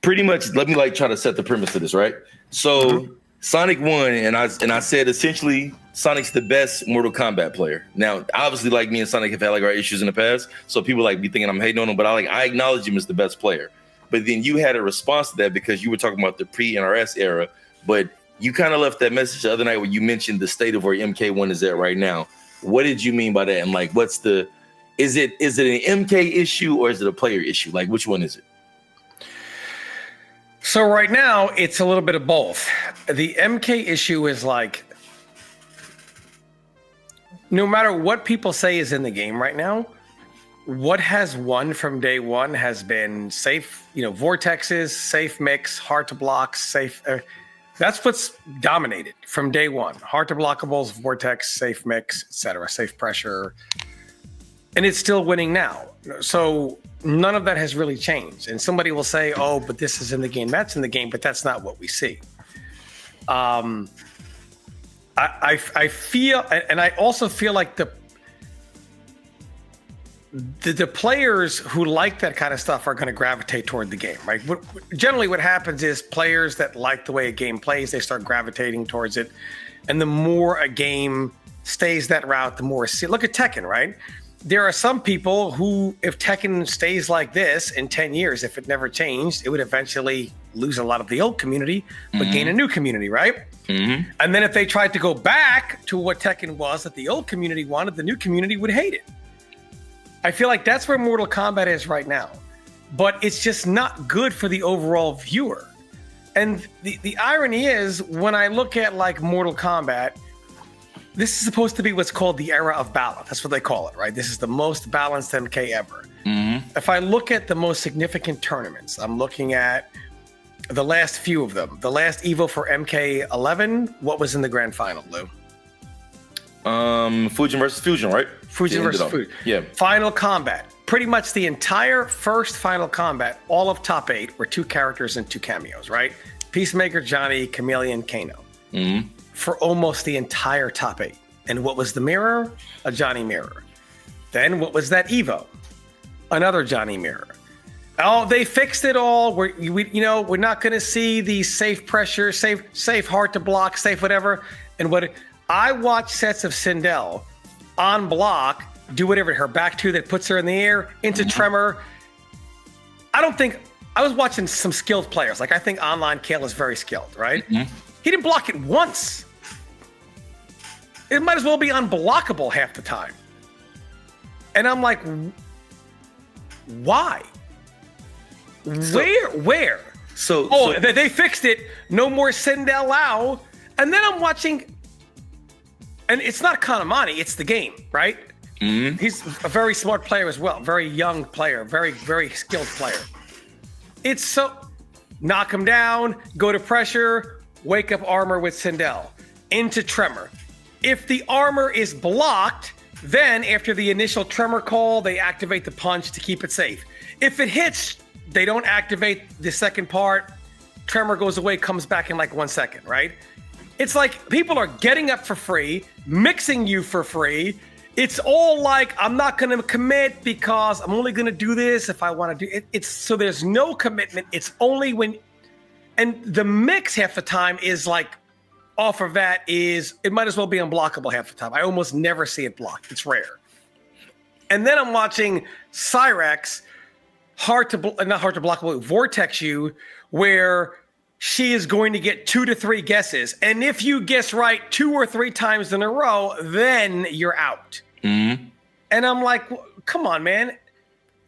pretty much, let me like try to set the premise of this, right? So Sonic won, and I said essentially Sonic's the best Mortal Kombat player. Now, obviously, like me and Sonic have had like our issues in the past, so people like be thinking I'm hating on him, but I acknowledge him as the best player. But then you had a response to that because you were talking about the pre-NRS era, but you kind of left that message the other night where you mentioned the state of where MK1 is at right now. What did you mean by that? And like, is it an MK issue or is it a player issue? Like, which one is it? So right now, it's a little bit of both. The MK issue is like, no matter what people say is in the game right now, what has won from day one has been safe, vortexes, safe mix, hard to block, safe. That's what's dominated from day one. Hard to blockables, vortex, safe mix, etc., safe pressure. And it's still winning now. So none of that has really changed. And somebody will say, oh, but this is in the game. That's in the game, but that's not what we see. I feel, and I also feel like the players who like that kind of stuff are going to gravitate toward the game, right? Generally, what happens is players that like the way a game plays, they start gravitating towards it. And the more a game stays that route, the more look at Tekken, right? There are some people who, if Tekken stays like this in 10 years, if it never changed, it would eventually lose a lot of the old community, but gain a new community, right? Mm-hmm. And then if they tried to go back to what Tekken was that the old community wanted, the new community would hate it. I feel like that's where Mortal Kombat is right now. But it's just not good for the overall viewer. And the irony is, when I look at like Mortal Kombat, this is supposed to be what's called the era of balance. That's what they call it, right? This is the most balanced MK ever. Mm-hmm. If I look at the most significant tournaments, I'm looking at the last few of them. The last Evo for MK11, what was in the grand final, Lou? Fujin versus Fusion, right? Fujin versus Fusion. Yeah. Final combat. Pretty much the entire first final combat, all of top 8 were 2 characters and 2 cameos, right? Peacemaker, Johnny, Chameleon, Kano. Mm-hmm. For almost the entire top 8. And what was the mirror? A Johnny mirror. Then what was that Evo? Another Johnny mirror. Oh, they fixed it all. We're not going to see the safe pressure, safe hard to block, safe whatever. And what I watched sets of Sindel on block do whatever, her back two that puts her in the air into tremor. I was watching some skilled players. Like, I think online Kale is very skilled, right? Mm-hmm. He didn't block it once. It might as well be unblockable half the time. And I'm like, why? Where? So they fixed it. No more Sindel Lau. And then I'm watching, and it's not Kanamani, it's the game, right? Mm-hmm. He's a very smart player as well. Very young player, very, very skilled player. It's so, knock him down, go to pressure, wake up armor with Sindel, into tremor. If the armor is blocked, then after the initial tremor call, they activate the punch to keep it safe. If it hits, they don't activate the second part. Tremor goes away, comes back in like 1 second, right? It's like people are getting up for free, mixing you for free. It's all like, I'm not going to commit because I'm only going to do this if I want to do it. It's so there's no commitment. It's only when, and the mix half the time is like, off of that is, it might as well be unblockable half the time. I almost never see it blocked. It's rare. And then I'm watching Cyrex, not hard to block, vortex you, where she is going to get 2 to 3 guesses. And if you guess right 2 or 3 times in a row, then you're out. Mm-hmm. And I'm like, come on, man.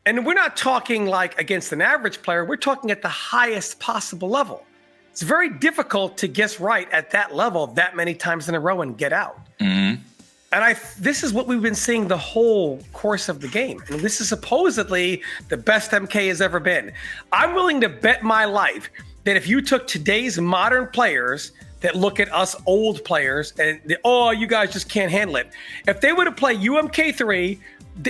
And we're not talking like against an average player. We're talking at the highest possible level. It's very difficult to guess right at that level that many times in a row and get out. Mm-hmm. And this is what we've been seeing the whole course of the game. And this is supposedly the best MK has ever been. I'm willing to bet my life that if you took today's modern players that look at us old players and, you guys just can't handle it. If they were to play UMK3,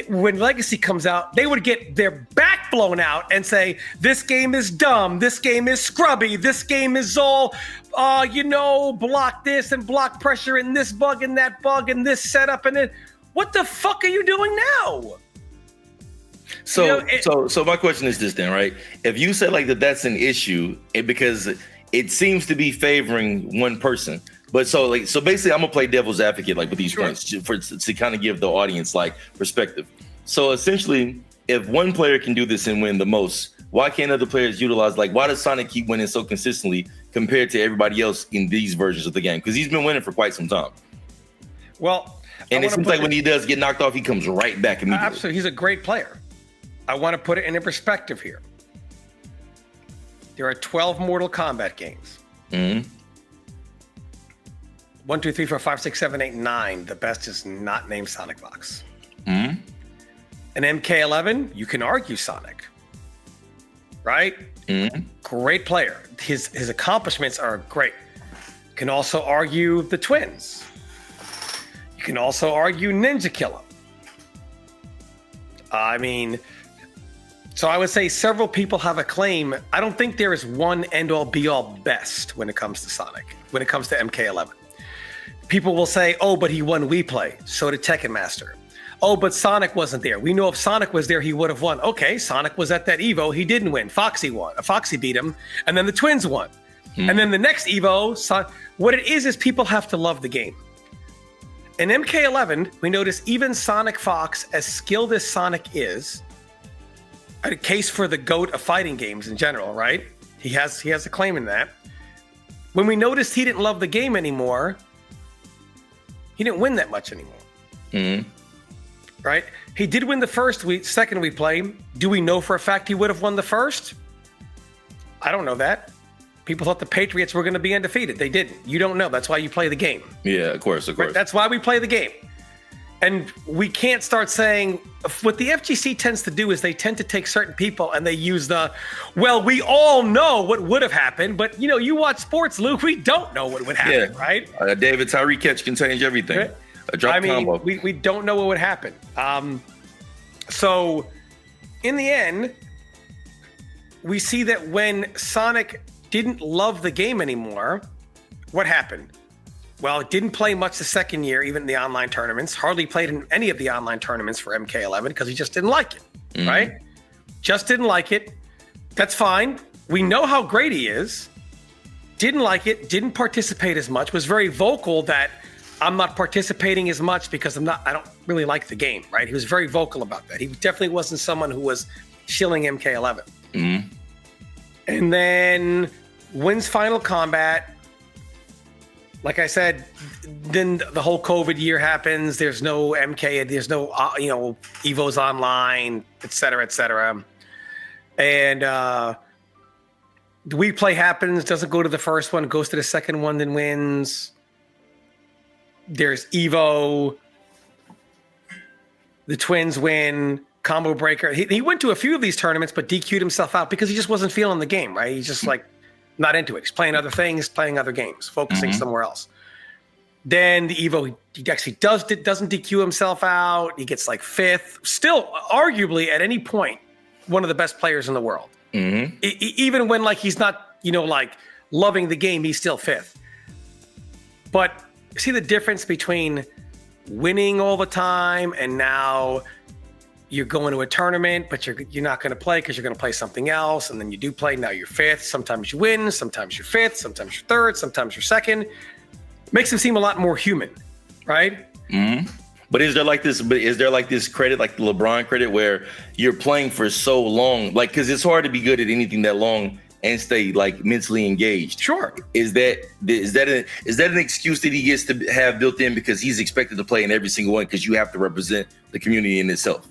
when Legacy comes out, they would get their back blown out and say, this game is dumb, this game is scrubby, this game is all, block this and block pressure and this bug and that bug and this setup and then, what the fuck are you doing now? So, so my question is this then, right? If you say like that's an issue, because it seems to be favoring one person, but so basically, I'm gonna play devil's advocate like with these points to kind of give the audience like perspective. So essentially, if one player can do this and win the most, why can't other players utilize, like, why does Sonic keep winning so consistently compared to everybody else in these versions of the game? Because he's been winning for quite some time. Well, and it seems like when he does get knocked off, he comes right back immediately. Absolutely. He's a great player. I want to put it in perspective here. There are 12 Mortal Kombat games. 1, 2, 3, 4, 5, 6, 7, 8, 9. The best is not named SonicFox. An MK11, you can argue Sonic, right? Great player. His accomplishments are great. You can also argue the twins. You can also argue Ninja Killer. I mean, so I would say several people have a claim. I don't think there is one end-all be-all best when it comes to Sonic, when it comes to MK11. People will say, oh, but he won Wii Play. So did Tekken Master. Oh, but Sonic wasn't there. We know if Sonic was there, he would have won. Okay, Sonic was at that Evo. He didn't win. Foxy won. Foxy beat him. And then the twins won. And then the next Evo, what it is people have to love the game. In MK11, we notice even SonicFox, as skilled as Sonic is, a case for the GOAT of fighting games in general, right? He has a claim in that. When we noticed he didn't love the game anymore, he didn't win that much anymore. Right? He did win the second we play. Do we know for a fact he would have won the first? I don't know that. People thought the Patriots were going to be undefeated. They didn't. You don't know. That's why you play the game. Yeah, of course. Right? That's why we play the game. And we can't start saying, what the FGC tends to do is they tend to take certain people and they use well, we all know what would have happened, but you watch sports, Luke, we don't know what would happen, right? David Tyree catch can change everything. Right? We don't know what would happen. So in the end, we see that when Sonic didn't love the game anymore, what happened? Well, it didn't play much the second year, even in the online tournaments. Hardly played in any of the online tournaments for MK11 because he just didn't like it, right? Just didn't like it. That's fine. We know how great he is. Didn't like it, didn't participate as much, was very vocal that I'm not participating as much because I don't really like the game, right? He was very vocal about that. He definitely wasn't someone who was shilling MK11. And then wins Final Combat. Like I said, then the whole COVID year happens. There's no MK, there's no, Evos online, et cetera, et cetera. And the Wii Play happens, doesn't go to the first one, goes to the second one, then wins. There's Evo. The twins win. Combo Breaker. He went to a few of these tournaments, but DQ'd himself out because he just wasn't feeling the game, right? He's just not into it. He's playing other things, playing other games, focusing somewhere else. Then the Evo, he actually doesn't DQ himself out. He gets fifth. Still, arguably, at any point, one of the best players in the world. Even when he's not, loving the game, he's still fifth. But see the difference between winning all the time and now you're going to a tournament, but you're not going to play because you're going to play something else. And then you do play. Now you're fifth. Sometimes you win. Sometimes you're fifth. Sometimes you're third. Sometimes you're second. Makes him seem a lot more human, right? But is there this credit, like the LeBron credit, where you're playing for so long? Because it's hard to be good at anything that long and stay mentally engaged. Sure. Is that an excuse that he gets to have built in because he's expected to play in every single one because you have to represent the community in itself?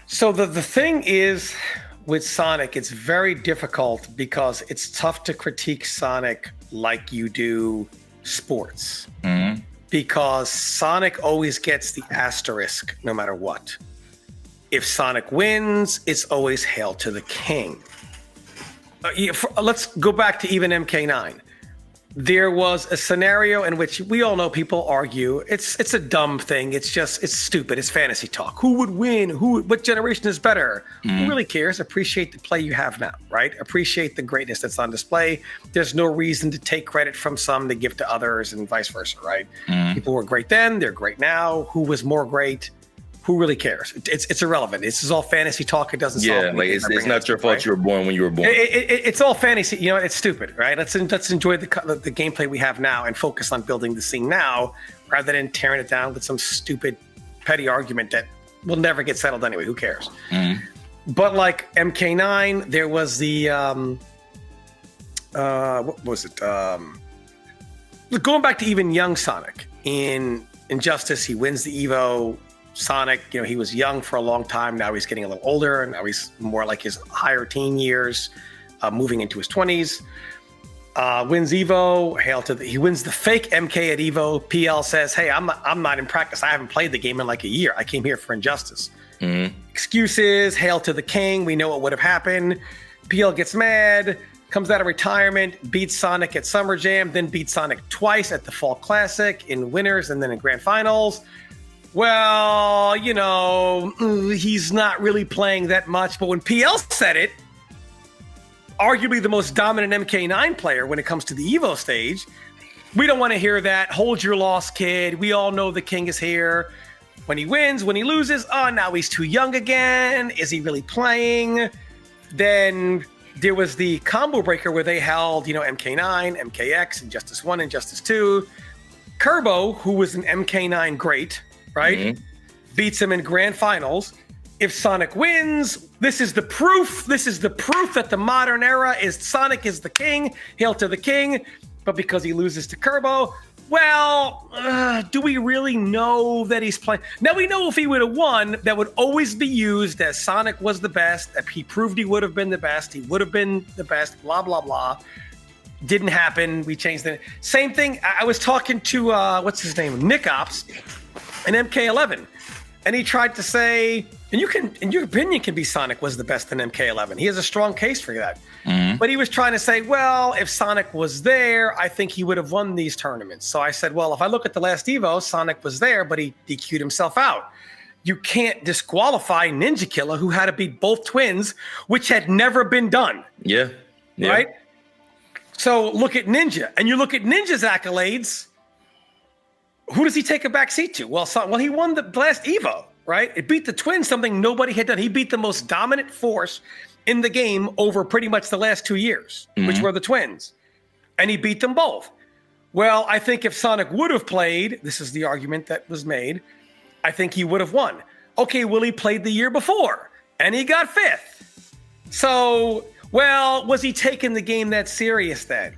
So the thing is with Sonic, it's very difficult because it's tough to critique Sonic like you do sports. Because Sonic always gets the asterisk no matter what. If Sonic wins, it's always hail to the king. Let's go back to even MK9. There was a scenario in which we all know people argue. It's a dumb thing. It's stupid. It's fantasy talk. Who would win? What generation is better? Who really cares? Appreciate the play you have now, right? Appreciate the greatness that's on display. There's no reason to take credit from some to give to others and vice versa, right? People were great then. They're great now. Who was more great? who really cares? It's irrelevant. This is all fantasy talk. It doesn't solve anything. Like it's not your fault, right? You were born when you were born. It's all fantasy. You know, it's stupid, right? Let's enjoy the gameplay we have now and focus on building the scene now rather than tearing it down with some stupid, petty argument that will never get settled anyway. Who cares? But like MK9, there was the what was it? Going back to even young Sonic in Injustice, he wins the Evo. Sonic, you know, he was young for a long time. Now he's getting a little older, and now he's more like his higher teen years, moving into his 20s. Wins Evo. He wins the fake MK at Evo. PL says, "Hey, I'm not in practice. I haven't played the game in like a year. I came here for Injustice." Excuses. Hail to the king. We know what would have happened. PL gets mad. Comes out of retirement. Beats Sonic at Summer Jam. Then beats Sonic twice at the Fall Classic in winners and then in grand finals. Well, you know, he's not really playing that much. But when PL said it, arguably the most dominant MK9 player when it comes to the Evo stage, we don't want to hear that. Hold your loss, kid. We all know the king is here. When he wins, when he loses, oh, now he's too young again. Is he really playing? Then there was the combo breaker where they held, you know, MK9, MKX, Injustice 1, Injustice 2. Kerbo, who was an MK9 great, right? Beats him in grand finals. If Sonic wins, this is the proof. This is the proof that the modern era is Sonic is the king. Hail to the king. But because he loses to Kerbo, well, do we really know that he's playing? Now we know if he would have won, that would always be used as Sonic was the best. If he proved he would have been the best, he would have been the best, blah, blah, blah. Didn't happen. We changed the same thing. I was talking to, what's his name? Nick Ops. An MK11, and he tried to say, and you can, in your opinion, can be Sonic was the best in MK11. He has a strong case for that. But he was trying to say, well, if Sonic was there, I think he would have won these tournaments. So I said, well, if I look at the last Evo, Sonic was there, but he DQ'd himself out. You can't disqualify Ninja Killer, who had to beat both twins, which had never been done. Yeah. Right? So look at Ninja, and you look at Ninja's accolades. Who does he take a back seat to? Well, he won the last Evo, right? It beat the Twins, something nobody had done. He beat the most dominant force in the game over pretty much the last 2 years, which were the Twins. And he beat them both. Well, I think if Sonic would have played, this is the argument that was made, I think he would have won. Okay, Willie played the year before, and he got 5th. So, well, was he taking the game that serious then?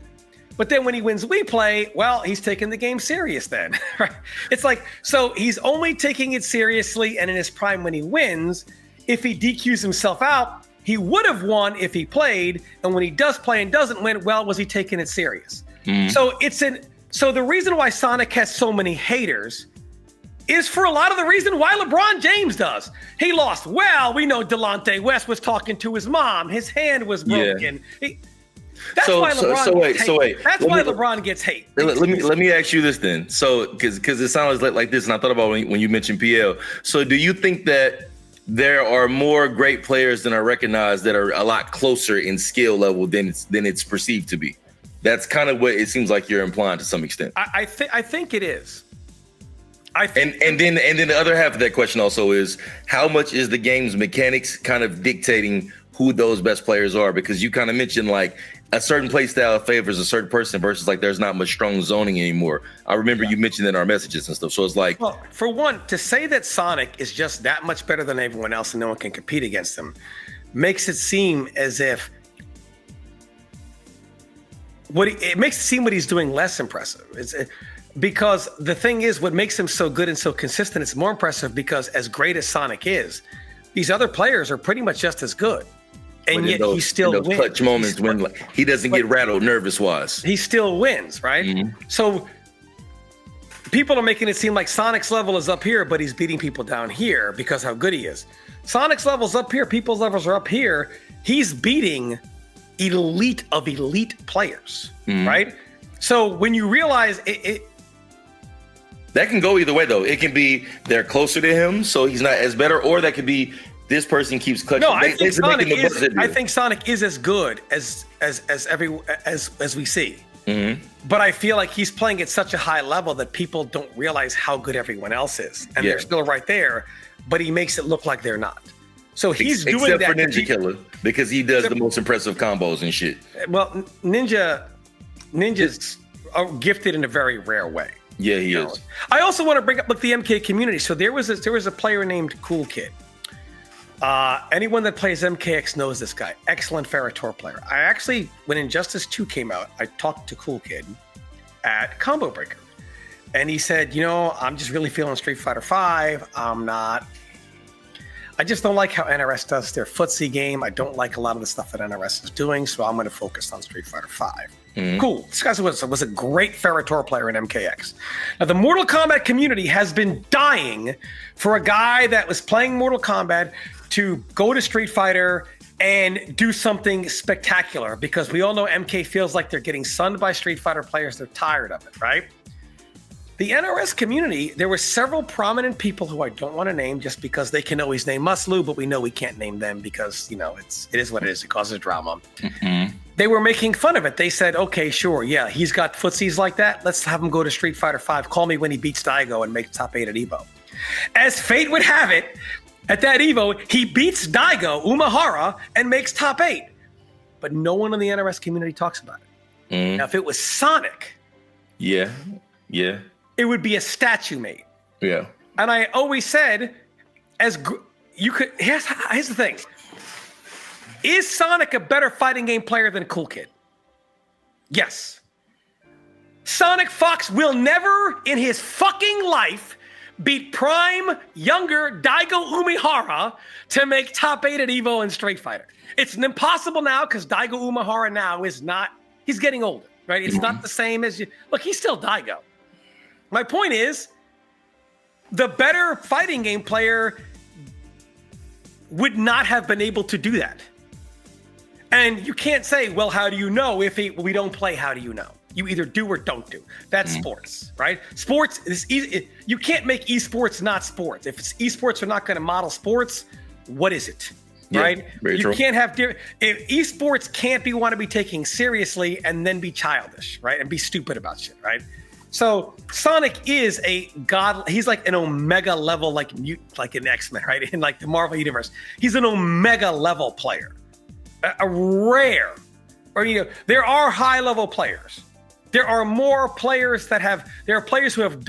But then when he wins We Play, well, he's taking the game serious then. Right? It's like, so he's only taking it seriously, and in his prime when he wins, if he DQs himself out, he would have won if he played, and when he does play and doesn't win, well, was he taking it serious? So so the reason why Sonic has so many haters is for a lot of the reason why LeBron James does. He lost. Well, we know Delonte West was talking to his mom. His hand was broken. Yeah. That's why LeBron gets hate. Let me ask you this then. So, because it sounds like this, and I thought about when you mentioned PL. So, do you think that there are more great players than are recognized that are a lot closer in skill level than it's perceived to be? That's kind of what it seems like you're implying to some extent. I think it is. And then the other half of that question also is, how much is the game's mechanics kind of dictating who those best players are? Because you kind of mentioned like a certain play style favors a certain person versus like there's not much strong zoning anymore. I remember you mentioned in our messages and stuff. So it's like, well, for one, to say that Sonic is just that much better than everyone else and no one can compete against him makes it seem as if it makes it seem what he's doing less impressive. Because the thing is, what makes him so good and so consistent, it's more impressive because as great as Sonic is, these other players are pretty much just as good. And yet he still wins. Those clutch moments when like, he doesn't get rattled nervous-wise. He still wins, right? So people are making it seem like Sonic's level is up here, but he's beating people down here because how good he is. Sonic's level's up here. People's levels are up here. He's beating elite of elite players, right? So when you realize that can go either way, though. It can be they're closer to him, so he's not as better, or that could be this person keeps clutching. No, I think Sonic is as good as we see. But I feel like he's playing at such a high level that people don't realize how good everyone else is, and they're still right there. but he makes it look like they're not. So he's doing except that. For Ninja Killer, because he does the most impressive combos and shit. Well, Ninja's gifted in a very rare way. Yeah, he is. I also want to bring up the MK community. So there was a player named Cool Kid. Anyone that plays MKX knows this guy. Excellent Ferritor player. I actually, when Injustice 2 came out, I talked to Cool Kid at Combo Breaker. And he said, I'm just really feeling Street Fighter 5. I just don't like how NRS does their footsie game. I don't like a lot of the stuff that NRS is doing, so I'm going to focus on Street Fighter 5. Mm-hmm. Cool. This guy was a great Ferritor player in MKX. Now, the Mortal Kombat community has been dying for a guy that was playing Mortal Kombat to go to Street Fighter and do something spectacular, because we all know MK feels like they're getting sunned by Street Fighter players. They're tired of it, right? The NRS community, there were several prominent people who I don't want to name just because they can always name Muslu, but we know we can't name them because, it is what it is. It causes drama. Mm-hmm. They were making fun of it. They said, okay, sure, yeah, he's got footsies like that. Let's have him go to Street Fighter 5. Call me when he beats Daigo and makes top 8 at EVO. As fate would have it, at that EVO, he beats Daigo Umehara and makes top 8. But no one in the NRS community talks about it. Mm. Now, if it was Sonic, yeah, it would be a statue made. Yeah. And I always said, here's the thing. Is Sonic a better fighting game player than Cool Kid? Yes. SonicFox will never in his fucking life beat prime, younger Daigo Umehara to make top 8 at EVO and Street Fighter. It's impossible now because Daigo Umehara now he's getting older, right? It's not the same as look, he's still Daigo. My point is, the better fighting game player would not have been able to do that. And you can't say, well, how do you know if we don't play? How do you know? You either do or don't do. That's sports, right? Sports is easy. You can't make esports not sports. If esports are not going to model sports, what is it? Yeah, right? You can't have if esports can't want to be taken seriously and then be childish, right? And be stupid about shit, right? So Sonic is a god. He's like an Omega level, like an X-Men, right? In like the Marvel universe, he's an Omega level player, a rare. Or there are high level players. There are more players there are players who have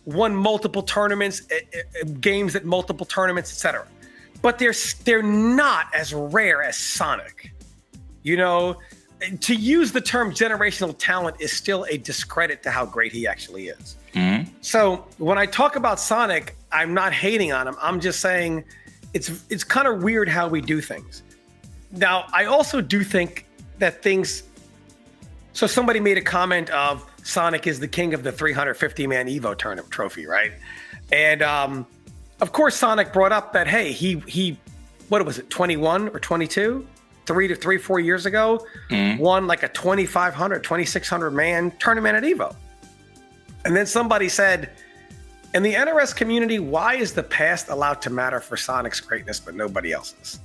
won multiple tournaments, games at multiple tournaments, etc. But they're not as rare as Sonic. To use the term generational talent is still a discredit to how great he actually is. Mm-hmm. So when I talk about Sonic, I'm not hating on him. I'm just saying it's kind of weird how we do things. Now, I also do think that so somebody made a comment of Sonic is the king of the 350-man EVO tournament trophy, right? And of course, Sonic brought up that, hey, he what was it, 21 or 22? 4 years ago, won like a 2,500, 2,600 man tournament at EVO. And then somebody said, in the NRS community, why is the past allowed to matter for Sonic's greatness, but nobody else's?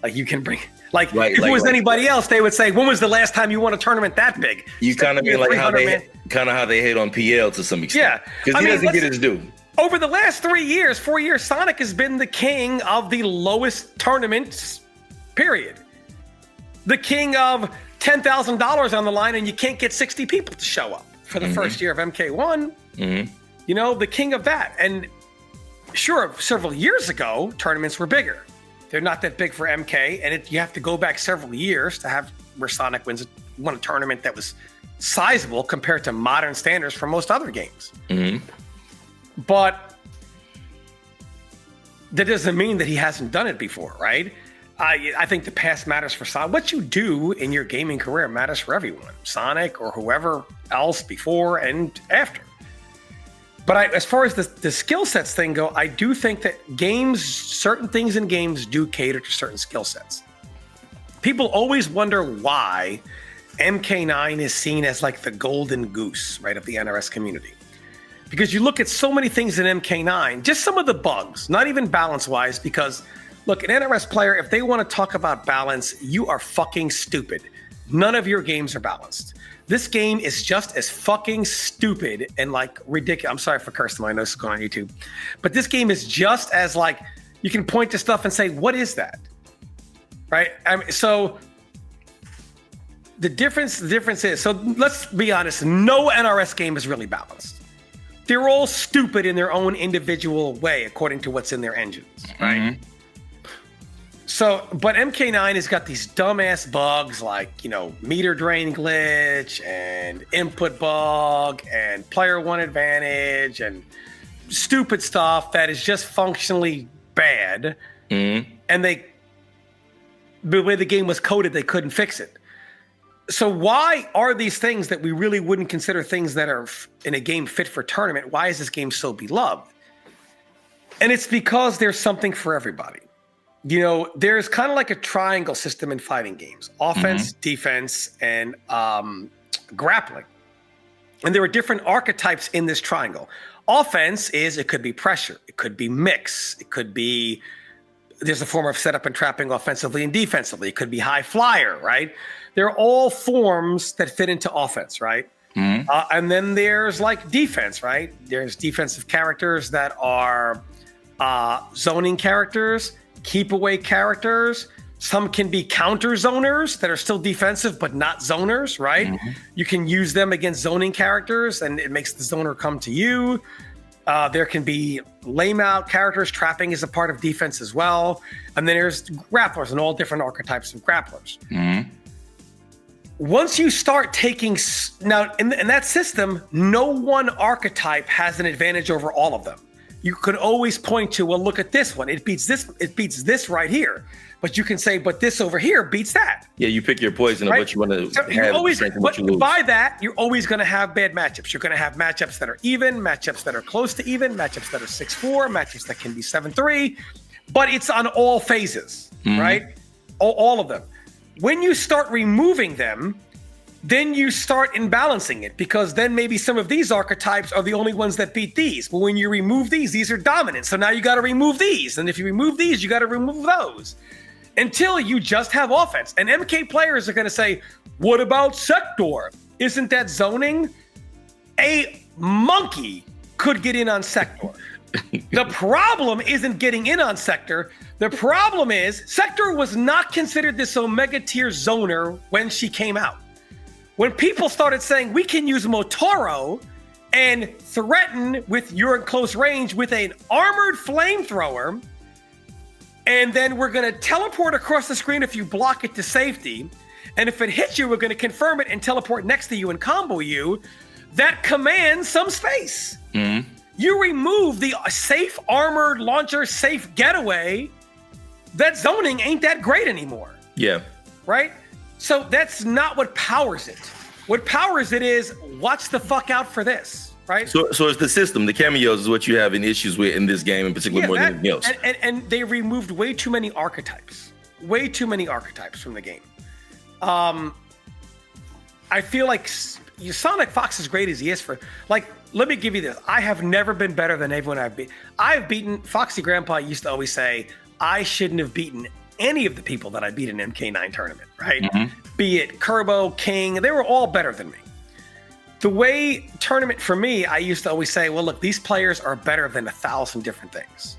Like you can bring, if it was anybody else, they would say, when was the last time you won a tournament that big? You kind of mean like how they hate on PL to some extent. Yeah. Because he doesn't get his due. Over the last 4 years, Sonic has been the king of the lowest tournaments, period. The king of $10,000 on the line, and you can't get 60 people to show up for the first year of MK1. Mm-hmm. The king of that. And sure, several years ago, tournaments were bigger. They're not that big for MK, and you have to go back several years to have where Sonic won a tournament that was sizable compared to modern standards for most other games. Mm-hmm. But that doesn't mean that he hasn't done it before, right? I think the past matters for Sonic. What you do in your gaming career matters for everyone, Sonic or whoever else before and after. But as far as the skill sets thing go, I do think that certain things in games do cater to certain skill sets. People always wonder why MK9 is seen as like the golden goose, right, of the NRS community. Because you look at so many things in MK9, just some of the bugs, not even balance-wise, because look, an NRS player, if they want to talk about balance, you are fucking stupid. None of your games are balanced. This game is just as fucking stupid and like ridiculous. I'm sorry for cursing. I know this is going on YouTube, but this game is just as like, you can point to stuff and say, what is that? Right? So the difference is, so let's be honest, no NRS game is really balanced. They're all stupid in their own individual way, according to what's in their engines, right? Mm-hmm. So, but MK9 has got these dumbass bugs like, meter drain glitch and input bug and player one advantage and stupid stuff that is just functionally bad. Mm-hmm. And the way the game was coded, they couldn't fix it. So why are these things that we really wouldn't consider things that are in a game fit for tournament? Why is this game so beloved? And it's because there's something for everybody. There's kind of like a triangle system in fighting games: offense, defense, and grappling. And there are different archetypes in this triangle. Offense it could be pressure, it could be mix, it could be, there's a form of setup and trapping offensively and defensively. It could be high flyer, right? They're all forms that fit into offense, right? Mm-hmm. And then there's like defense, right? There's defensive characters that are zoning characters, keep away characters. Some can be counter zoners that are still defensive but not zoners, right? Mm-hmm. You can use them against zoning characters and it makes the zoner come to you. There can be lame out characters. Trapping is a part of defense as well. And then there's grapplers and all different archetypes of grapplers. Mm-hmm. Once you start taking, now in that system, no one archetype has an advantage over all of them. You could always point to, well, look at this one. It beats this right here. But you can say, but this over here beats that. Yeah, you pick your poison of what you want to have. By that, you're always going to have bad matchups. You're going to have matchups that are even, matchups that are close to even, matchups that are 6-4, matchups that can be 7-3. But it's on all phases, right? All of them. When you start removing them, then you start imbalancing it, because then maybe some of these archetypes are the only ones that beat these. But when you remove these are dominant. So now you got to remove these. And if you remove these, you got to remove those until you just have offense. And MK players are going to say, what about Sector? Isn't that zoning? A monkey could get in on Sector. The problem isn't getting in on Sector. The problem is Sector was not considered this Omega tier zoner when she came out. When people started saying we can use Motoro and threaten with you're in close range with an armored flamethrower, and then we're going to teleport across the screen if you block it to safety, and if it hits you, we're going to confirm it and teleport next to you and combo you, that commands some space. Mm-hmm. You remove the safe armored launcher, safe getaway, that zoning ain't that great anymore. Yeah. Right? So that's not what powers it. What powers it is, watch the fuck out for this, right? So it's the system. The cameos is what you have in issues with in this game in particular, more than anything else. And they removed way too many archetypes. Way too many archetypes from the game. I feel like SonicFox, as great as he is for, like, let me give you this. I have never been better than everyone I've beaten. I've beaten, Foxy Grandpa used to always say, I shouldn't have beaten any of the people that I beat in MK9 tournament, right? Mm-hmm. Be it Kerbo, King, they were all better than me. The way tournament for me, I used to always say, well, look, these players are better than 1,000 different things.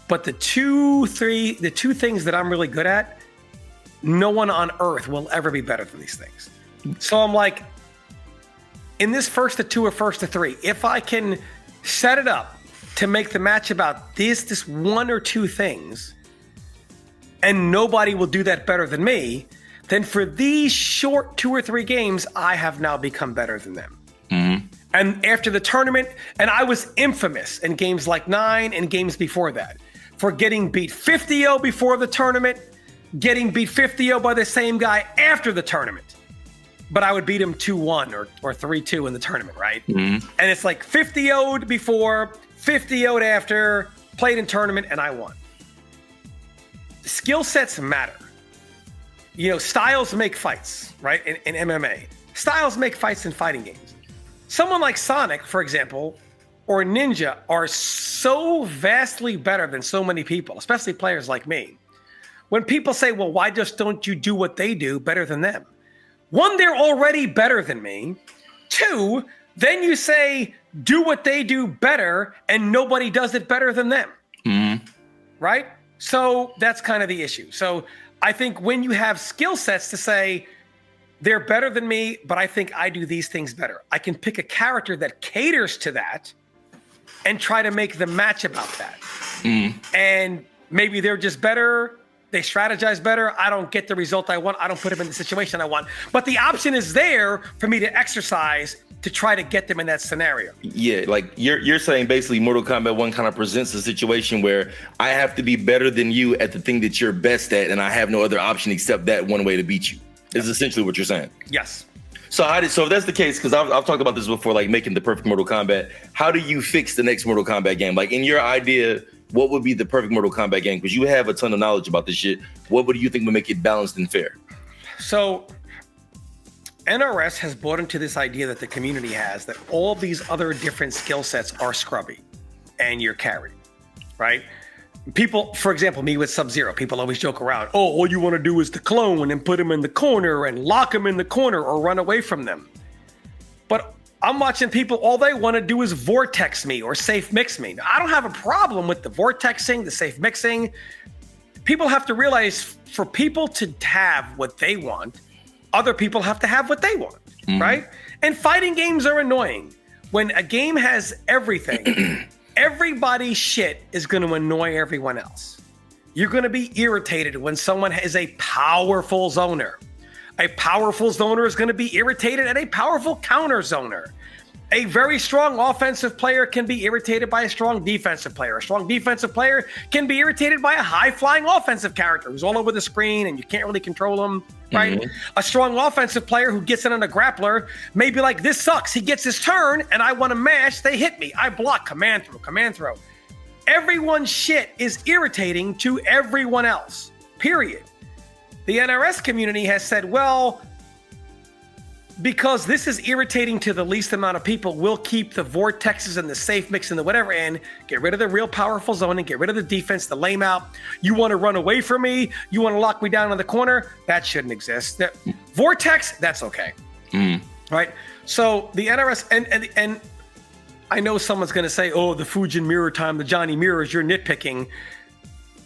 But the two things that I'm really good at, no one on earth will ever be better than these things. So I'm like, in this 1st to 2 or 1st to 3, if I can set it up to make the match about this one or two things, and nobody will do that better than me, then for these short 2 or 3 games, I have now become better than them. Mm-hmm. And after the tournament, and I was infamous in games like 9 and games before that, for getting beat 50-0 before the tournament, getting beat 50-0 by the same guy after the tournament. But I would beat him 2-1 or 3-2 in the tournament, right? Mm-hmm. And it's like 50-0'd before, 50-0'd after, played in tournament, and I won. Skill sets matter. Styles make fights, right? In MMA. Styles make fights in fighting games. Someone like Sonic, for example, or Ninja are so vastly better than so many people, especially players like me. When people say, well, why just don't you do what they do better than them? One, they're already better than me. Two, then you say, do what they do better, and nobody does it better than them. Right? So that's kind of the issue. So I think when you have skill sets to say, they're better than me, but I think I do these things better, I can pick a character that caters to that and try to make the match about that. And maybe they're just better. They strategize better. I don't get the result I want. I don't put them in the situation I want. But the option is there for me to exercise to try to get them in that scenario. Yeah, like you're saying basically Mortal Kombat 1 kind of presents a situation where I have to be better than you at the thing that you're best at, and I have no other option except that one way to beat you. Is essentially what you're saying. Yes. So if that's the case, because I've talked about this before, like making the perfect Mortal Kombat, how do you fix the next Mortal Kombat game? Like in your idea, what would be the perfect Mortal Kombat game? Because you have a ton of knowledge about this shit. What would you think would make it balanced and fair? So NRS has bought into this idea that the community has that all these other different skill sets are scrubby and you're carried, right? People, for example, me with Sub-Zero, people always joke around, oh, all you want to do is to clone and put him in the corner and lock him in the corner or run away from them. But I'm watching people, all they want to do is vortex me or safe mix me. Now, I don't have a problem with the vortexing, the safe mixing. People have to realize for people to have what they want, other people have to have what they want, right? And fighting games are annoying. When a game has everything, everybody's shit is going to annoy everyone else. You're going to be irritated when someone is a powerful zoner. A powerful zoner is going to be irritated at a powerful counter zoner. A very strong offensive player can be irritated by a strong defensive player. A strong defensive player can be irritated by a high-flying offensive character who's all over the screen and you can't really control him, right? A strong offensive player who gets in on a grappler may be like, this sucks. He gets his turn and I want to mash. They hit me. I block. Command throw. Everyone's shit is irritating to everyone else, period. The NRS community has said, well, because this is irritating to the least amount of people, we'll keep the vortexes and the safe mix and the whatever and get rid of the real powerful zone and get rid of the defense, the lame out. You want to run away from me? You want to lock me down in the corner? That shouldn't exist. Vortex, that's okay. Right? So the NRS, and I know someone's going to say, oh, the Fujin Mirror time, the Johnny Mirrors, you're nitpicking.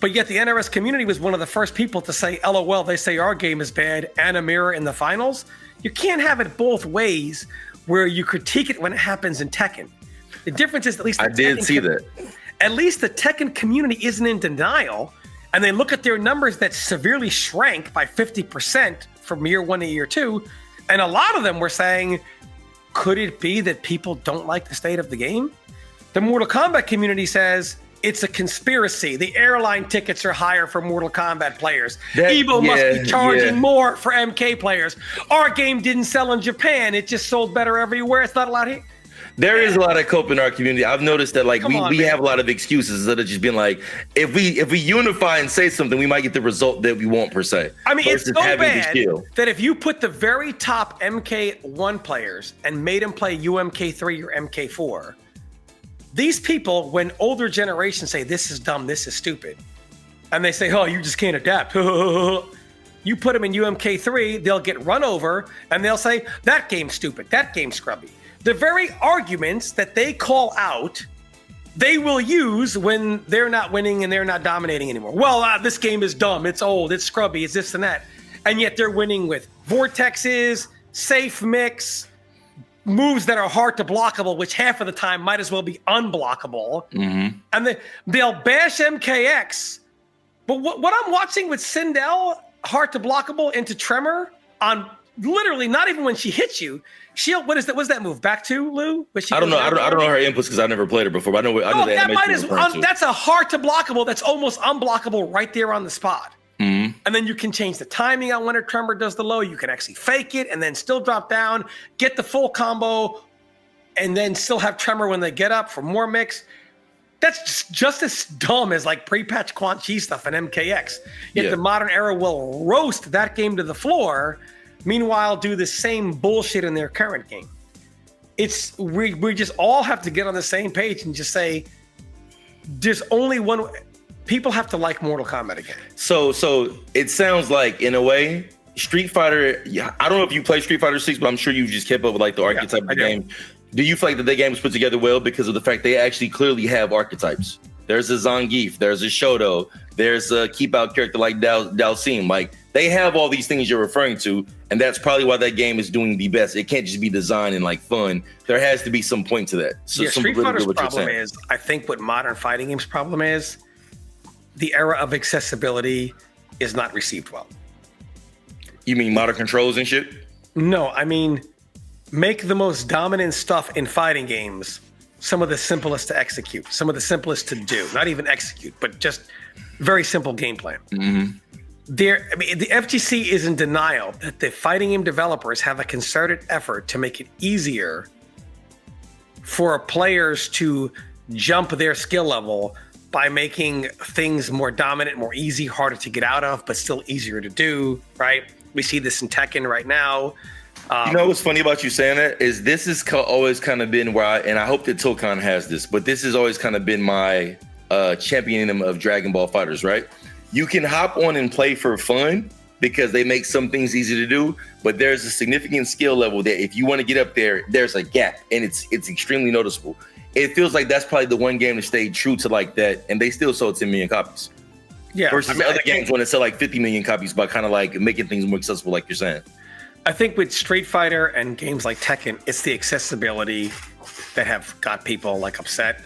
But yet the NRS community was one of the first people to say, LOL, they say our game is bad and a mirror in the finals. You can't have it both ways where you critique it when it happens in Tekken. The difference is at least I did see that. At least the Tekken community isn't in denial, and they look at their numbers that severely shrank by 50% from year one to year two, and a lot of them were saying, could it be that people don't like the state of the game? The Mortal Kombat community says, it's a conspiracy. The airline tickets are higher for Mortal Kombat players. Evo must be charging more for MK players. Our game didn't sell in Japan. It just sold better everywhere. It's not allowed here. There is a lot of cope in our community. I've noticed that like we have a lot of excuses instead of just being like, if we unify and say something, we might get the result that we want per se. I mean, it's so bad that if you put the very top MK1 players and made them play UMK3 or MK4, these people, when older generations say, this is dumb, this is stupid, and they say, oh, you just can't adapt. You put them in UMK3, they'll get run over, and they'll say, that game's stupid, that game's scrubby. The very arguments that they call out, they will use when they're not winning and they're not dominating anymore. Well, this game is dumb, it's old, it's scrubby, it's this and that. And yet they're winning with vortexes, safe mix, moves that are hard to blockable, which half of the time might as well be unblockable. And they'll bash MKX. But what I'm watching with Sindel, hard to blockable into Tremor on literally not even when she hits you. What is that? What's that move? Back to Lou? I don't know. I don't know her inputs because I've never played her before. But I know that that's a hard to blockable. That's almost unblockable right there on the spot. And then you can change the timing on when a Tremor does the low. You can actually fake it and then still drop down, get the full combo, and then still have Tremor when they get up for more mix. That's just as dumb as like pre-patch Quan Chi stuff in MKX. Yet the modern era will roast that game to the floor, meanwhile do the same bullshit in their current game. We just all have to get on the same page and just say, there's only one. People have to like Mortal Kombat again. So it sounds like, in a way, Street Fighter, yeah, I don't know if you play Street Fighter 6, but I'm sure you've just kept up with like the archetype of the game. Do you feel like that the game was put together well because of the fact they actually clearly have archetypes? There's a Zangief, there's a Shoto, there's a keep out character like Dalsim. Like they have all these things you're referring to, and that's probably why that game is doing the best. It can't just be design and like fun. There has to be some point to that. So yeah, Street Fighter's problem is, I think what modern fighting games problem is, the era of accessibility is not received well. You mean modern controls and shit? No, I mean, make the most dominant stuff in fighting games some of the simplest to execute, some of the simplest to do, not even execute, but just very simple gameplay. Mm-hmm. I mean, the FGC is in denial that the fighting game developers have a concerted effort to make it easier for players to jump their skill level by making things more dominant, more easy, harder to get out of, but still easier to do, right? We see this in Tekken right now. You know what's funny about you saying that is this has always kind of been where and I hope that Tokon has this, but this has always kind of been my championing of Dragon Ball Fighters, right? You can hop on and play for fun because they make some things easy to do, but there's a significant skill level that if you want to get up there, there's a gap and it's extremely noticeable. It feels like that's probably the one game that stayed true to like that, and they still sold 10 million copies. Yeah, versus other games when it sell like 50 million copies by kind of like making things more accessible, like you're saying. I think with Street Fighter and games like Tekken, it's the accessibility that have got people like upset.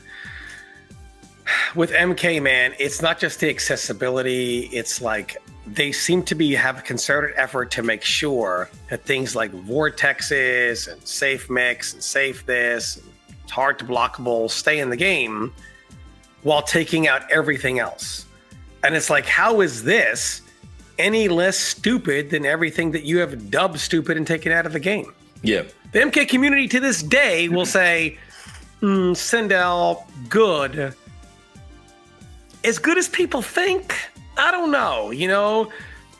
With MK, man, it's not just the accessibility. It's like they seem to have a concerted effort to make sure that things like vortexes and safe mix and safe this, and it's hard to blockable, stay in the game while taking out everything else. And it's like, how is this any less stupid than everything that you have dubbed stupid and taken out of the game? Yeah. The MK community to this day will say, Sindel, good. As good as people think? I don't know. You know,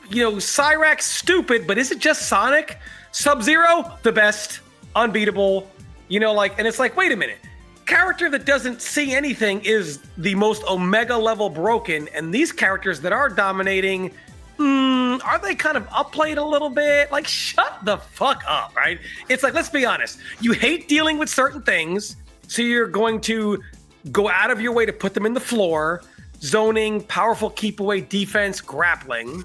Cyrax, stupid, but is it just Sonic? Sub-Zero, the best, unbeatable. And it's like, wait a minute. Character that doesn't see anything is the most Omega level broken, and these characters that are dominating, are they kind of upplayed a little bit? Like, shut the fuck up, right? It's like, let's be honest. You hate dealing with certain things, so you're going to go out of your way to put them in the floor, zoning, powerful keep away defense, grappling,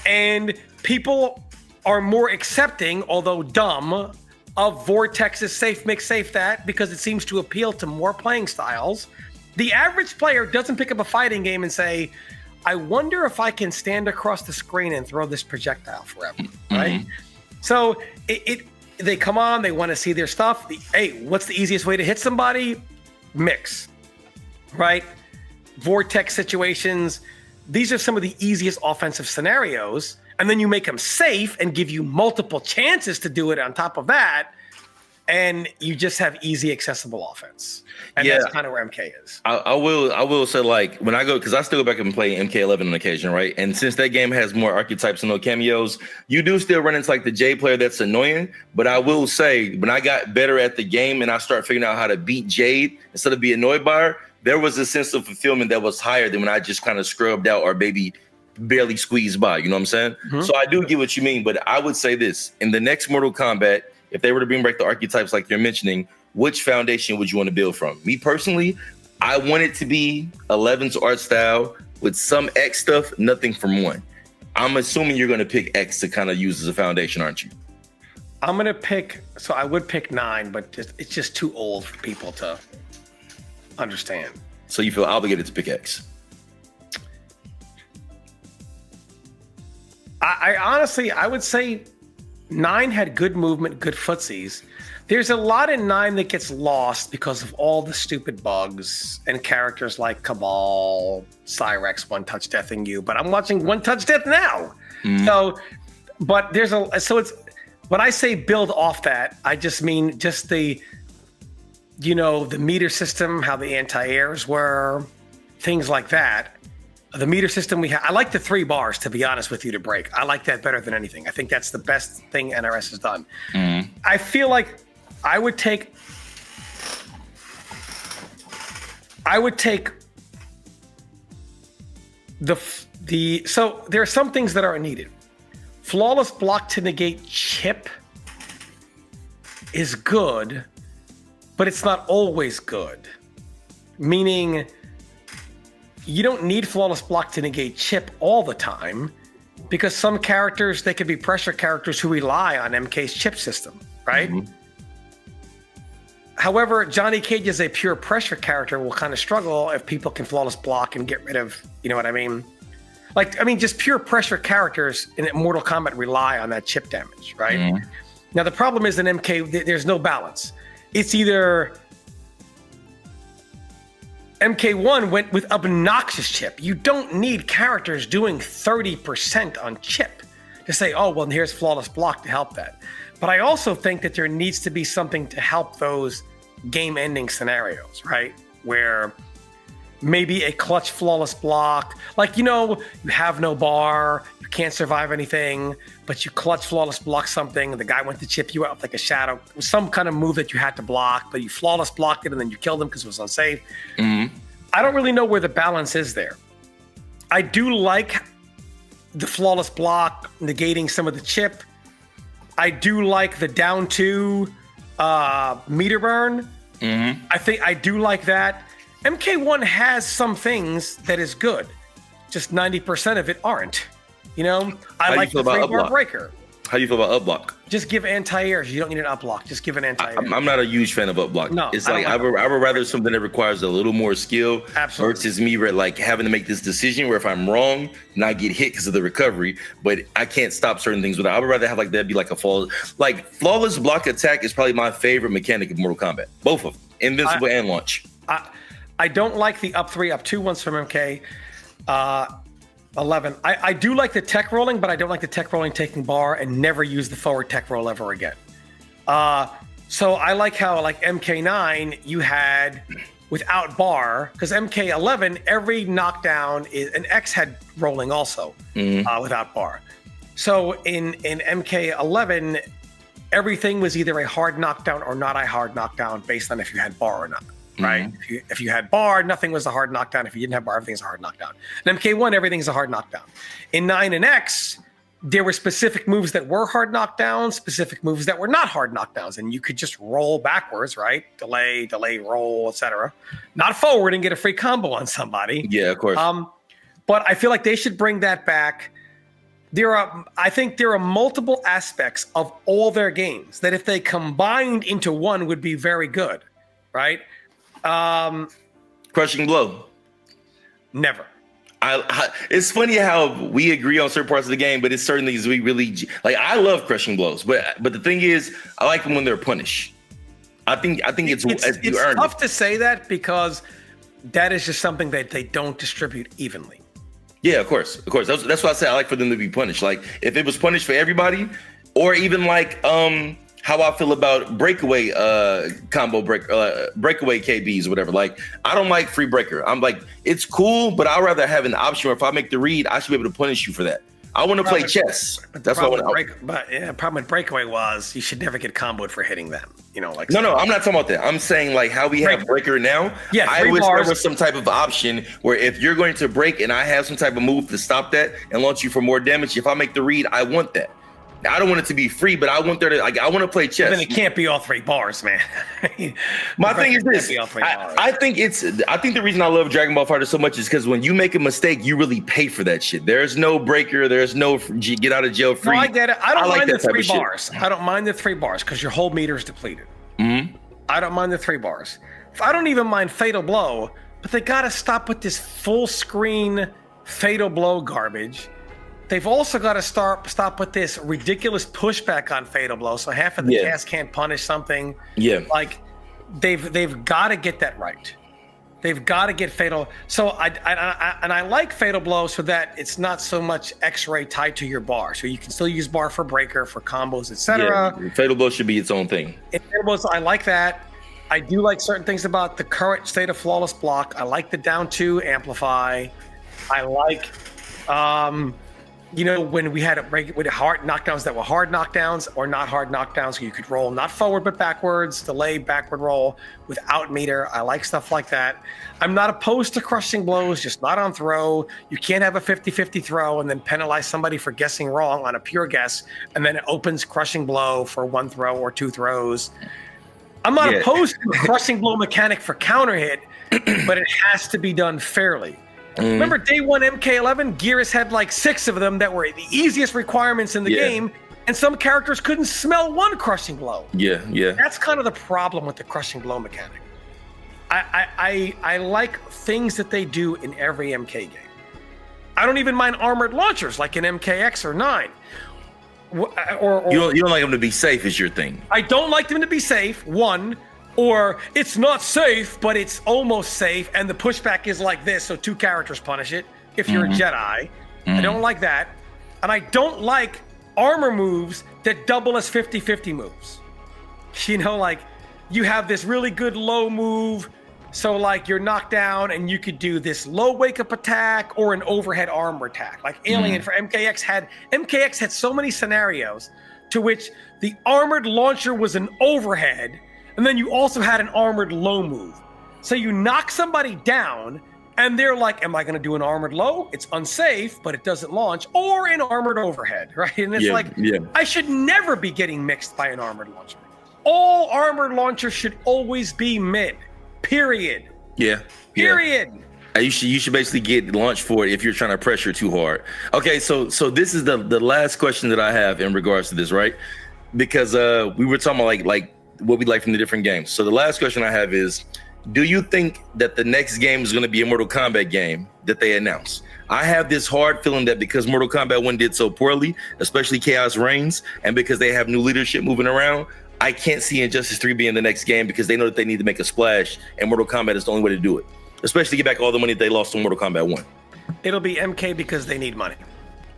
and people are more accepting, although dumb, of vortexes, safe mix, safe that, because it seems to appeal to more playing styles. The average player doesn't pick up a fighting game and say, I wonder if I can stand across the screen and throw this projectile forever, right? So they come on, they want to see their stuff. Hey, what's the easiest way to hit somebody? Mix, right? Vortex situations. These are some of the easiest offensive scenarios. And then you make them safe and give you multiple chances to do it on top of that. And you just have easy, accessible offense. And that's kind of where MK is. I will say, like, when I go, because I still go back and play MK11 on occasion, right? And since that game has more archetypes and no cameos, you do still run into like the J player that's annoying. But I will say, when I got better at the game and I started figuring out how to beat Jade instead of be annoyed by her, there was a sense of fulfillment that was higher than when I just kind of scrubbed out or maybe barely squeezed by. You know what I'm saying? So I do get what you mean. But I would say this: in the next Mortal Kombat, if they were to bring back the archetypes like you're mentioning, which foundation would you want to build from? Me personally, I want it to be 11's art style with some X stuff, nothing from 1. I'm assuming you're going to pick X to kind of use as a foundation, aren't you? I'm going to pick, so I would pick 9, but it's just too old for people to understand. So you feel obligated to pick X? I honestly, I would say 9 had good movement, good footsies. There's a lot in 9 that gets lost because of all the stupid bugs and characters like Cabal, Cyrex, One Touch Deathing You. But I'm watching One Touch Death now. So, but it's when I say build off that, I just mean just the meter system, how the anti-airs were, things like that. The meter system we have, I like the 3 bars, to be honest with you, to break. I like that better than anything. I think that's the best thing NRS has done. I feel like I would take so there are some things that are needed. flawless block to negate chip is good, but it's not always good. Meaning, you don't need flawless block to negate chip all the time, because some characters, they could be pressure characters who rely on MK's chip system, right? Mm-hmm. However, Johnny Cage as a pure pressure character will kind of struggle if people can flawless block and get rid of, you know what I mean? Just pure pressure characters in Mortal Kombat rely on that chip damage, right? Mm-hmm. Now, the problem is in MK, there's no balance. It's either MK1 went with obnoxious chip. You don't need characters doing 30% on chip to say, oh, well, here's flawless block to help that. But I also think that there needs to be something to help those game-ending scenarios, right? Where maybe a clutch flawless block, you have no bar, you can't survive anything, but you clutch flawless block something, and the guy went to chip you out like a shadow. It was some kind of move that you had to block, but you flawless blocked it, and then you killed him because it was unsafe. Mm-hmm. I don't really know where the balance is there. I do like the flawless block negating some of the chip. I do like the down 2 meter burn. Mm-hmm. I do like that. MK1 has some things that is good. Just 90% of it aren't. I like the 3-bar breaker. How do you feel about up block? Just give anti-airs. You don't need an up block. Just give an anti-air. I'm not a huge fan of up block. No, it's I would rather something that requires a little more skill. Absolutely. Versus me having to make this decision where if I'm wrong, not get hit because of the recovery, but I can't stop certain things with it. I would rather have that be like a flawless block attack is probably my favorite mechanic of Mortal Kombat. Both of them, invincible and launch. I don't like the up 3, up 2 ones from MK. 11. I do like the tech rolling, but I don't like the tech rolling taking bar and never use the forward tech roll ever again. So I like how MK9 you had without bar, because MK11 every knockdown is an X had rolling also without bar. So in MK11 everything was either a hard knockdown or not a hard knockdown based on if you had bar or not. Right. Mm-hmm. If you had bar, nothing was a hard knockdown. If you didn't have bar, everything's a hard knockdown. In MK1, everything's a hard knockdown. In 9 and X, there were specific moves that were hard knockdowns, specific moves that were not hard knockdowns, and you could just roll backwards, right? Delay, roll, etc. Not forward and get a free combo on somebody. Yeah, of course. But I feel like they should bring that back. I think there are multiple aspects of all their games that if they combined into one would be very good, right? Crushing blow. Never. It's funny how we agree on certain parts of the game, but it's certain things we really I love crushing blows, but the thing is, I like them when they're punished. I think it's tough to say that because that is just something that they don't distribute evenly. Yeah, of course. That's why I say I like for them to be punished. Like if it was punished for everybody, or even how I feel about breakaway breakaway KBs or whatever. I don't like free breaker. I'm it's cool, but I'd rather have an option where if I make the read, I should be able to punish you for that. I want to play chess. That's what I want. The problem with breakaway was you should never get comboed for hitting them. No, I'm not talking about that. I'm saying how we have breaker now. Yeah, I wish there was some type of option where if you're going to break and I have some type of move to stop that and launch you for more damage, if I make the read, I want that. I don't want it to be free, but I want there to I want to play chess. But then it can't be all 3 bars, man. My thing is this: I think the reason I love Dragon Ball FighterZ so much is because when you make a mistake, you really pay for that shit. There's no breaker. There's no get out of jail free. No, I get it. I don't mind the 3 bars. I don't mind the 3 bars because your whole meter is depleted. Mm-hmm. I don't mind the 3 bars. I don't even mind Fatal Blow, but they got to stop with this full screen Fatal Blow garbage. They've also got to stop with this ridiculous pushback on Fatal Blow, so half of the cast can't punish something. Yeah, they've got to get that right. They've got to get Fatal. So I like Fatal Blow so that it's not so much X-ray tied to your bar, so you can still use bar for breaker, for combos, etc. Yeah, Fatal Blow should be its own thing. I like that. I do like certain things about the current state of flawless block. I like the down 2 amplify. I like. you know, when we had with hard knockdowns that were hard knockdowns or not hard knockdowns, you could roll not forward but backwards, delay, backward roll without meter. I like stuff like that. I'm not opposed to crushing blows, just not on throw. You can't have a 50-50 throw and then penalize somebody for guessing wrong on a pure guess, and then it opens crushing blow for 1 throw or 2 throws. I'm not opposed to a crushing blow mechanic for counter hit, but it has to be done fairly. Remember day 1 MK11, Gearus had like 6 of them that were the easiest requirements in the game, and some characters couldn't smell 1 crushing blow. That's kind of the problem with the crushing blow mechanic. I like things that they do in every MK game. I don't even mind armored launchers like in MKX or 9. Or you don't like them to be safe is your thing. I don't like them to be safe, 1. Or it's not safe, but it's almost safe, and the pushback is like this, so 2 characters punish it if you're a Jedi. I don't like that. And I don't like armor moves that double as 50-50 moves. You know, like, you have this really good low move, so like you're knocked down and you could do this low wake-up attack or an overhead armor attack. Like Alien for MKX had so many scenarios to which the armored launcher was an overhead, and then you also had an armored low move. So you knock somebody down, and they're like, am I going to do an armored low? It's unsafe, but it doesn't launch. Or an armored overhead, right? And it's I should never be getting mixed by an armored launcher. All armored launchers should always be mid, period. Period. You should basically get launched for it if you're trying to pressure too hard. Okay, so this is the last question that I have in regards to this, right? Because we were talking about like what we like from the different games. So the last question I have is, do you think that the next game is going to be a Mortal Kombat game that they announce? I have this hard feeling that because Mortal Kombat 1 did so poorly, especially Chaos Reigns, and because they have new leadership moving around, I can't see Injustice 3 being the next game because they know that they need to make a splash, and Mortal Kombat is the only way to do it, especially to get back all the money that they lost on Mortal Kombat 1. It'll be MK because they need money.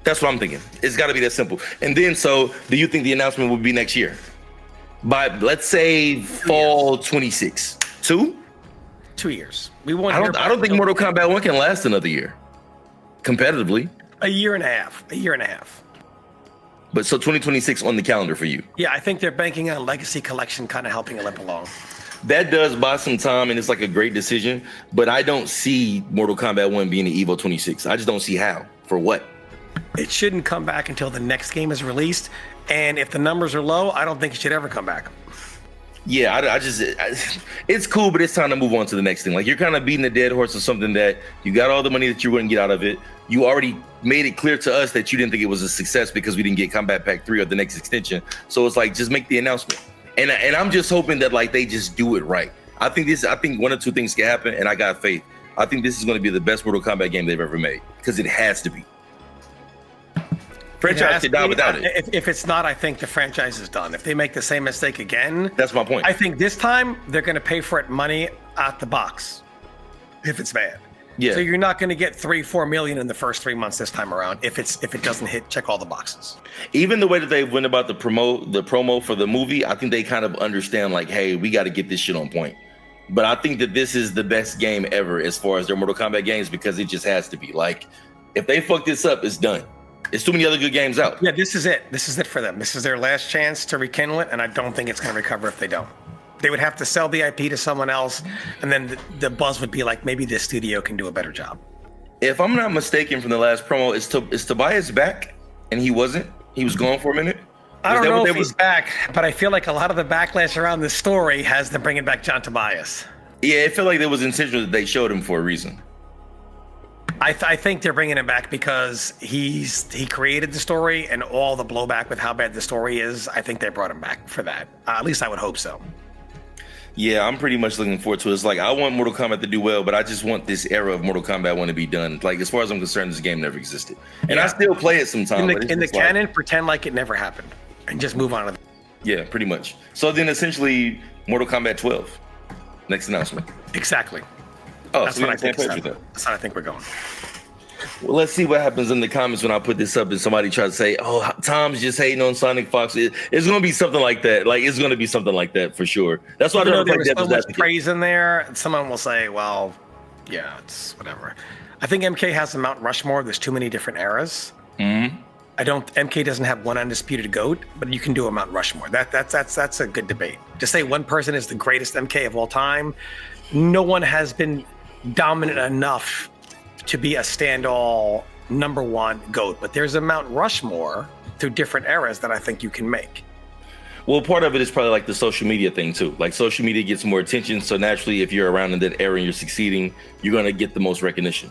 That's what I'm thinking. It's got to be that simple. And then, so do you think the announcement will be next year? By, let's say, fall 26. 2 years. We won't. I don't think Mortal Kombat 1 can last another year, competitively. A year and a half. But so 2026 on the calendar for you. Yeah, I think they're banking on Legacy Collection kind of helping it limp along. That does buy some time, and it's like a great decision. But I don't see Mortal Kombat 1 being an Evo 26. I just don't see how. For what? It shouldn't come back until the next game is released. And if the numbers are low, I don't think it should ever come back. Yeah, it's cool, but it's time to move on to the next thing. Like, you're kind of beating a dead horse of something that you got all the money that you wouldn't get out of it. You already made it clear to us that you didn't think it was a success because we didn't get Combat Pack 3 or the next extension. So it's like, just make the announcement. And I'm just hoping that like they just do it right. I think 1 or 2 things can happen, and I got faith. I think this is going to be the best Mortal Kombat game they've ever made because it has to be. Franchise could die without it. If it's not, I think the franchise is done. If they make the same mistake again, that's my point. I think this time they're going to pay for it money out the box. If it's bad, so you're not going to get 3-4 million in the first 3 months this time around. If it doesn't check all the boxes. Even the way that they went about the promo for the movie, I think they kind of understand like, hey, we got to get this shit on point. But I think that this is the best game ever as far as their Mortal Kombat games because it just has to be. Like, if they fuck this up, it's done. There's too many other good games out. Yeah, this is it. This is it for them. This is their last chance to rekindle it, and I don't think it's going to recover if they don't. They would have to sell the IP to someone else, and then the buzz would be like, maybe this studio can do a better job. If I'm not mistaken from the last promo, is Tobias back? And he wasn't? He was gone for a minute? I don't know if he's back, but I feel like a lot of the backlash around this story has them bringing back John Tobias. Yeah, it felt like there was intentional that they showed him for a reason. I think they're bringing him back because he created the story, and all the blowback with how bad the story is, I think they brought him back for that. At least I would hope so. Yeah, I'm pretty much looking forward to it. It's like, I want Mortal Kombat to do well, but I just want this era of Mortal Kombat 1 to be done. Like, as far as I'm concerned, this game never existed. And I still play it sometimes. In the canon, pretend like it never happened and just move on to Yeah, pretty much. So then essentially, Mortal Kombat 12, next announcement. Exactly. Oh, that's so what I think. That's how I think we're going. Well, let's see what happens in the comments when I put this up and somebody tries to say, oh, Tom's just hating on SonicFox. It's going to be something like that. Like, it's going to be something like that for sure. That's why I don't play so much praise in there. Someone will say, well, yeah, it's whatever. I think MK has a Mount Rushmore. There's too many different eras. Mm-hmm. MK doesn't have one undisputed GOAT, but you can do a Mount Rushmore. That's a good debate. To say one person is the greatest MK of all time, no one has been dominant enough to be a stand-all #1 GOAT. But there's a Mount Rushmore through different eras that I think you can make. Well, part of it is probably like the social media thing too. Like social media gets more attention, so naturally, if you're around in that era and you're succeeding, you're gonna get the most recognition.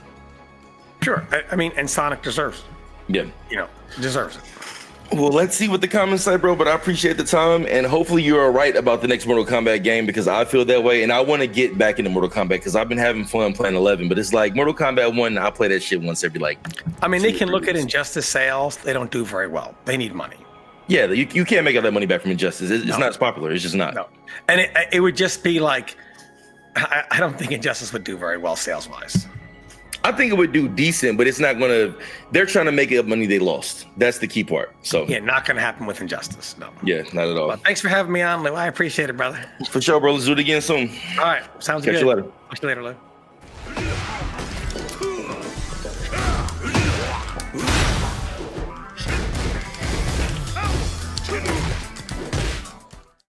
Sure, I mean, and Sonic deserves it. Yeah, deserves it. Well, let's see what the comments say, bro. But I appreciate the time, and hopefully you are right about the next Mortal Kombat game, because I feel that way, and I want to get back into Mortal Kombat because I've been having fun playing 11. But it's like Mortal Kombat 1, I play that shit once every I mean, they can look at Injustice sales; they don't do very well. They need money. Yeah, you can't make all that money back from Injustice. It's not as popular. It's just not. No, and it would just be like, I don't think Injustice would do very well sales wise. I think it would do decent, but it's not gonna. They're trying to make up money they lost. That's the key part. So yeah, not gonna happen with Injustice. No. Yeah, not at all. Well, thanks for having me on, Lou. I appreciate it, brother. For sure, bro. Let's do it again soon. All right, sounds good. Catch you later. Catch you later, Lou.